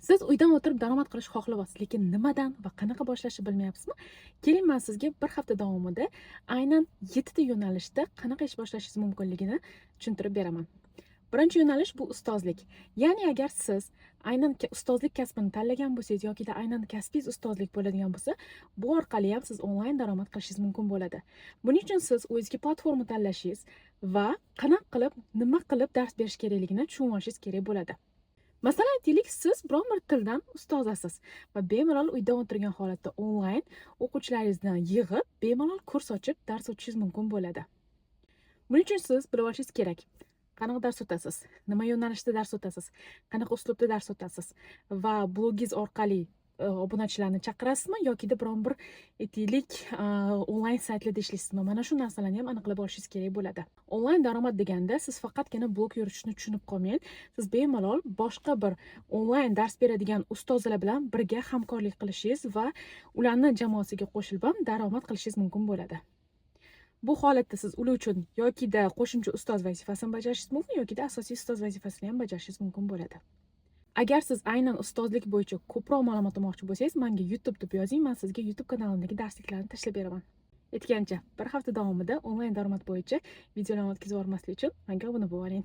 Siz uydan o'tirib daromad qilishni xohlayapsiz, lekin nimadan va qanaqa boshlashni bilmayapsizmi? Keling, men sizga bir hafta davomida aynan 7 ta yo'nalishda qanaqa ish boshlashingiz mumkinligini tushuntirib beraman. Birinchi yo'nalish bu ustozlik. Ya'ni agar siz aynan ustozlik kasbini tanlagan bo'lsangiz yoki aynan kasbingiz ustozlik bo'ladigan bo'lsa, bu orqali ham siz onlayn daromad qilishingiz mumkin bo'ladi. Buning uchun siz o'zingizga platforma tanlashingiz va qanaqa qilib, nima qilib dars berish kerakligini tushunib olishingiz kerak bo'ladi. Masalan, aytaylik, siz biron bir tildan ustozasiz va bemalol uyda o'tirgan holatda onlayn o'quvchilaringizni yig'ib, bemalol kurs ochib, dars o'tishingiz mumkin bo'ladi. Buning uchun siz bilib olishingiz kerak. Qanaqa dars o'tasiz? Nima yo'nalishda dars o'tasiz? Qanaqa uslubda dars o'tasiz? Va blogingiz orqali obunachilarni chaqirasizmi yoki biron bir aytaylik onlayn saytlarda ishlaysizmi? Mana shu narsalarni ham aniqlab olishingiz kerak bo'ladi. Onlayn daromad deganda siz faqatgina blog yuritishni tushunib qolmang. Siz bemalol boshqa bir onlayn dars beradigan ustozlar bilan birga hamkorlik qilishingiz va ularni jamoasiga qo'shilib ham daromad qilishingiz mumkin bo'ladi. Bu holatda siz ular uchun yokida qo'shimcha ustoz vazifasini bajarishingiz mumkin, yokida asosiy ustoz vazifasini ham bajarishingiz mumkin bo'ladi. Agar siz aynan ustozlik bo'yicha ko'proq ma'lumot olmoqchi bo'lsangiz, menga YouTube deb yozing, men sizga YouTube kanalimdagi darsliklarni tashlab beraman. Aytgancha, bir hafta davomida onlayn daromad bo'yicha videolarni o'tkazib yubormaslik uchun menga obuna bo'ling.